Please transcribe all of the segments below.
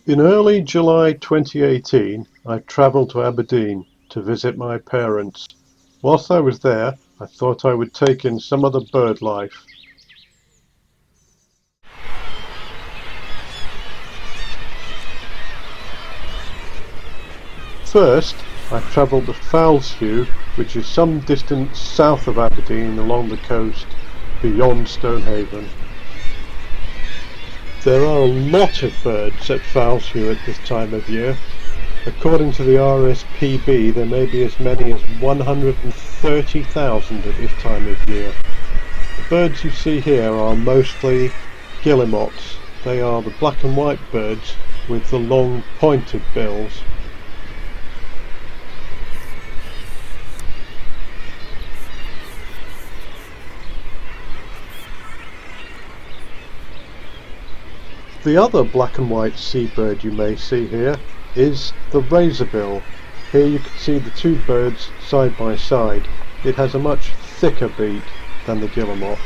In early July 2018, I travelled to Aberdeen to visit my parents. Whilst I was there, I thought I would take in some of the bird life. First, I travelled to Fowlsheugh, which is some distance south of Aberdeen along the coast, beyond Stonehaven. There are a lot of birds at Fowlsheugh at this time of year. According to the RSPB, there may be as many as 130,000 at this time of year. The birds you see here are mostly guillemots. They are the black and white birds with the long pointed bills. The other black and white seabird you may see here is the razorbill. Here you can see the two birds side by side. It has a much thicker beak than the guillemot.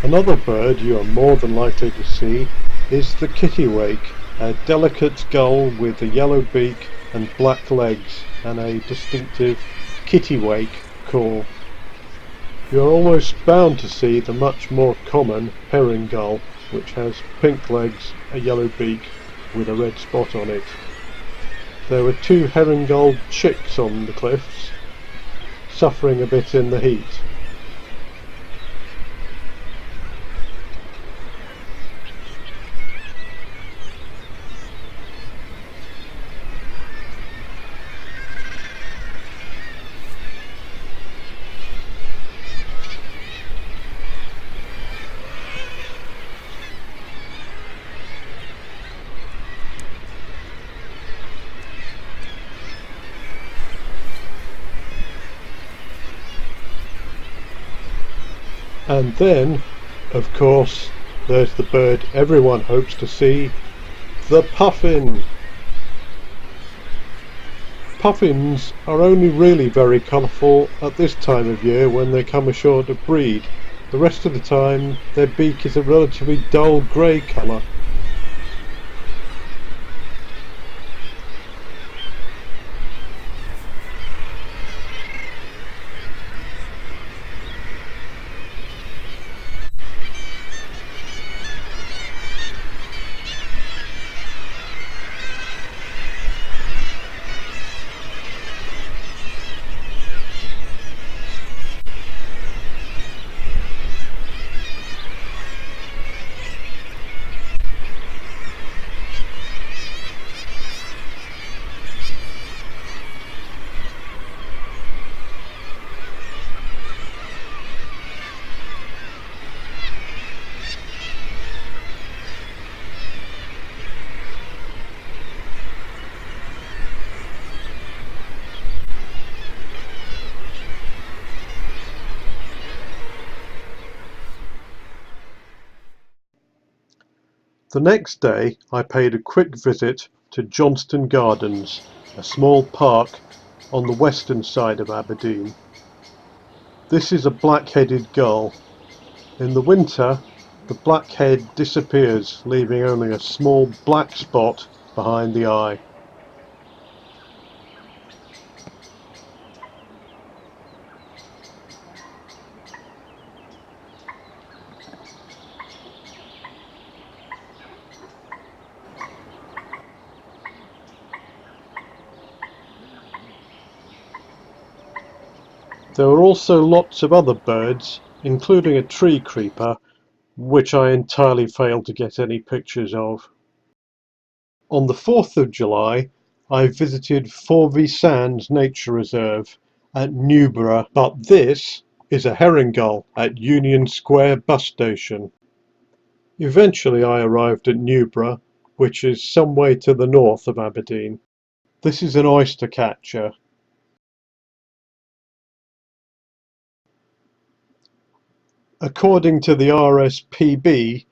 Another bird you are more than likely to see is the kittiwake, a delicate gull with a yellow beak and black legs and a distinctive kittiwake call. You are almost bound to see the much more common herring gull, which has pink legs, a yellow beak with a red spot on it. There were two herring gull chicks on the cliffs, suffering a bit in the heat. And then, of course, there's the bird everyone hopes to see, the puffin. Puffins are only really very colourful at this time of year when they come ashore to breed. The rest of the time their beak is a relatively dull grey colour. The next day I paid a quick visit to Johnston Gardens, a small park on the western side of Aberdeen. This is a black-headed gull. In the winter the black head disappears, leaving only a small black spot behind the eye. There were also lots of other birds, including a tree creeper, which I entirely failed to get any pictures of. On the 4th of July I visited Forvie Sands Nature Reserve at Newburgh, but this is a herring gull at Union Square bus station. Eventually I arrived at Newburgh, which is some way to the north of Aberdeen. This is an oyster catcher. According to the RSPB,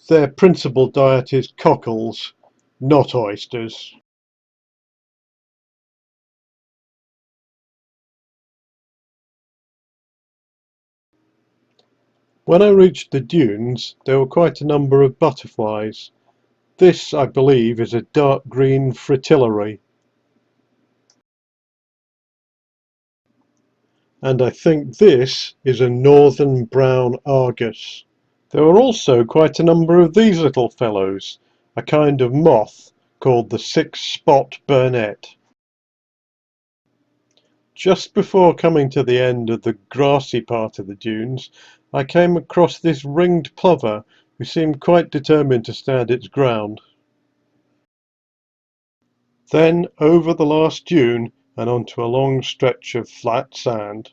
their principal diet is cockles, not oysters. When I reached the dunes, there were quite a number of butterflies. This, I believe, is a dark green fritillary, and I think this is a northern brown argus. There were also quite a number of these little fellows, a kind of moth called the six-spot burnet. Just before coming to the end of the grassy part of the dunes, I came across this ringed plover who seemed quite determined to stand its ground. Then over the last dune and onto a long stretch of flat sand.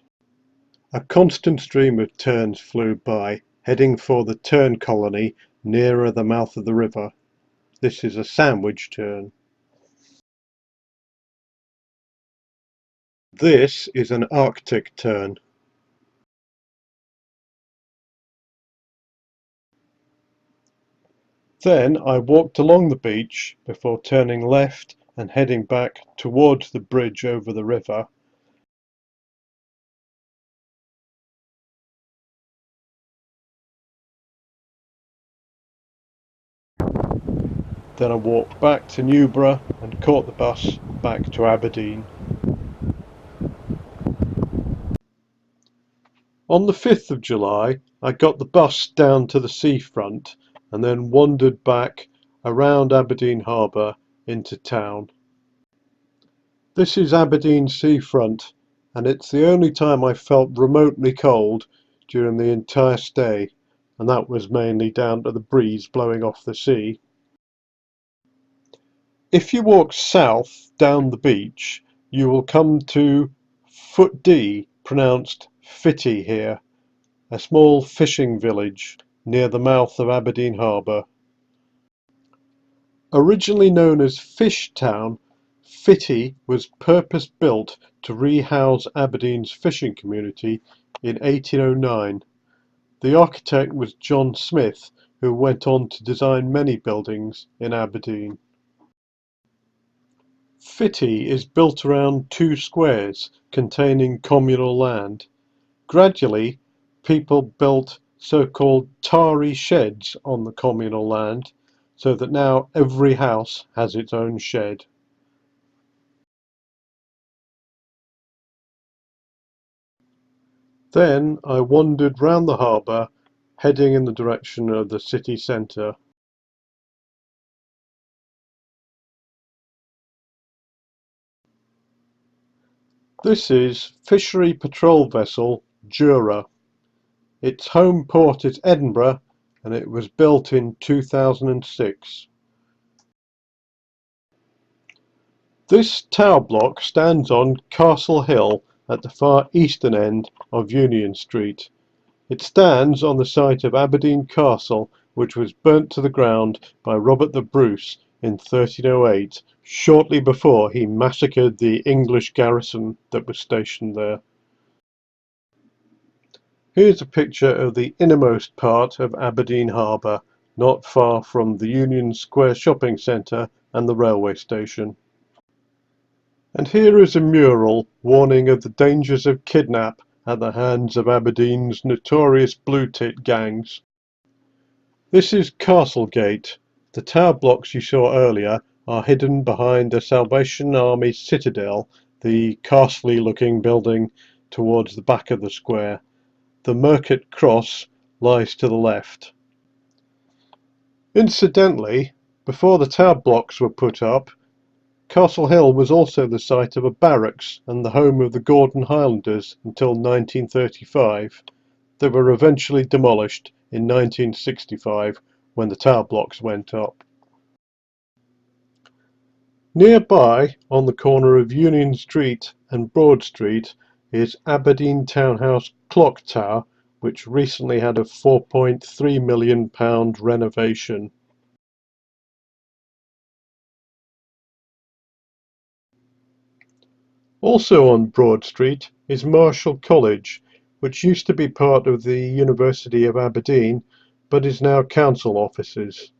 A constant stream of terns flew by, heading for the tern colony nearer the mouth of the river. This is a sandwich tern. This is an Arctic tern. Then I walked along the beach before turning left and heading back towards the bridge over the river. Then I walked back to Newburgh and caught the bus back to Aberdeen. On the 5th of July, I got the bus down to the seafront and then wandered back around Aberdeen Harbour into town. This is Aberdeen Seafront, and it's the only time I felt remotely cold during the entire stay, and that was mainly down to the breeze blowing off the sea. If you walk south down the beach, you will come to Footdee, pronounced Fitty here, a small fishing village near the mouth of Aberdeen Harbour. Originally known as Fish Town, Fitty was purpose-built to rehouse Aberdeen's fishing community in 1809. The architect was John Smith, who went on to design many buildings in Aberdeen. Fitty is built around two squares containing communal land. Gradually, people built so-called tarry sheds on the communal land, so that now every house has its own shed. Then I wandered round the harbour, heading in the direction of the city centre. This is fishery patrol vessel Jura. Its home port is Edinburgh, and it was built in 2006. This tower block stands on Castle Hill at the far eastern end of Union Street. It stands on the site of Aberdeen Castle, which was burnt to the ground by Robert the Bruce in 1308, shortly before he massacred the English garrison that was stationed there. Here's a picture of the innermost part of Aberdeen Harbour, not far from the Union Square shopping centre and the railway station. And here is a mural warning of the dangers of kidnap at the hands of Aberdeen's notorious blue tit gangs. This is Castlegate. The tower blocks you saw earlier are hidden behind the Salvation Army Citadel, the castle-y looking building towards the back of the square. The Mercat Cross lies to the left. Incidentally, before the tower blocks were put up, Castle Hill was also the site of a barracks and the home of the Gordon Highlanders until 1935. They were eventually demolished in 1965 when the tower blocks went up. Nearby, on the corner of Union Street and Broad Street, is Aberdeen Townhouse Clock Tower, which recently had a £4.3 million renovation. Also on Broad Street is Marshall College, which used to be part of the University of Aberdeen, but is now council offices.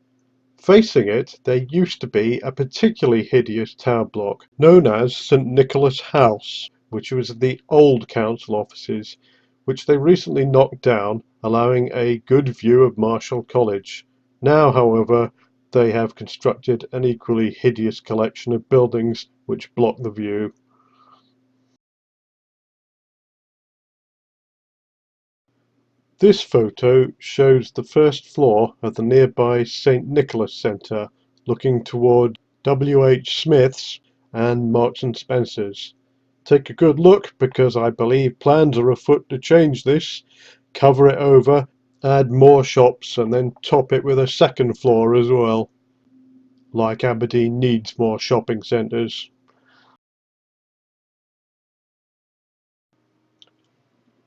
Facing it, there used to be a particularly hideous tower block known as St Nicholas House, which was the old council offices, which they recently knocked down allowing a good view of Marischal College. Now, however, they have constructed an equally hideous collection of buildings which block the view. This photo shows the first floor of the nearby St Nicholas Centre, looking toward W. H. Smith's and Marks and Spencer's. Take a good look, because I believe plans are afoot to change this, cover it over, add more shops, and then top it with a second floor as well. Like Aberdeen needs more shopping centres.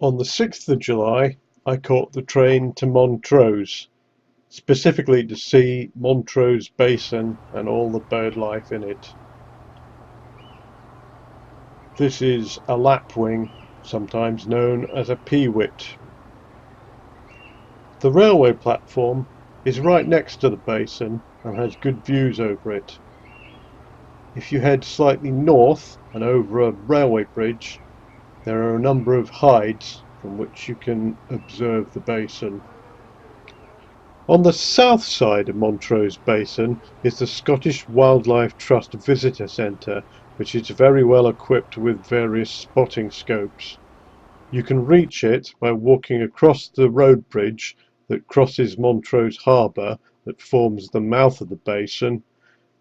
On the 6th of July, I caught the train to Montrose, specifically to see Montrose Basin and all the bird life in it. This is a lapwing, sometimes known as a peewit. The railway platform is right next to the basin and has good views over it. If you head slightly north and over a railway bridge, there are a number of hides from which you can observe the basin. On the south side of Montrose Basin is the Scottish Wildlife Trust Visitor Centre, which is very well equipped with various spotting scopes. You can reach it by walking across the road bridge that crosses Montrose Harbour, that forms the mouth of the basin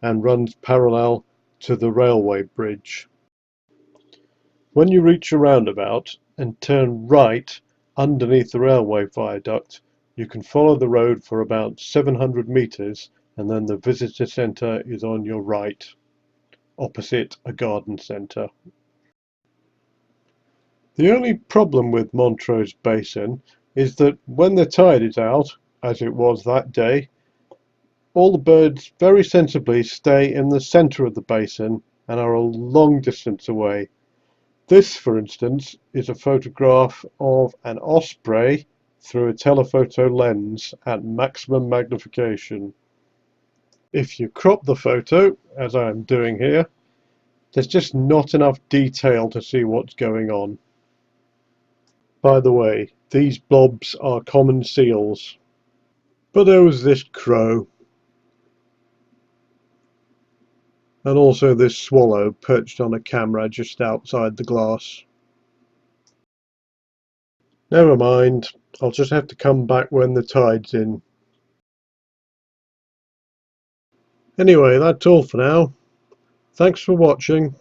and runs parallel to the railway bridge. When you reach a roundabout and turn right underneath the railway viaduct, you can follow the road for about 700 metres, and then the visitor centre is on your right, opposite a garden centre. The only problem with Montrose Basin is that when the tide is out, as it was that day, all the birds very sensibly stay in the centre of the basin and are a long distance away. This, for instance, is a photograph of an osprey through a telephoto lens at maximum magnification. If you crop the photo, as I am doing here, there's just not enough detail to see what's going on. By the way, these blobs are common seals. But there was this crow, and also this swallow perched on a camera just outside the glass. Never mind, I'll just have to come back when the tide's in. Anyway, that's all for now. Thanks for watching.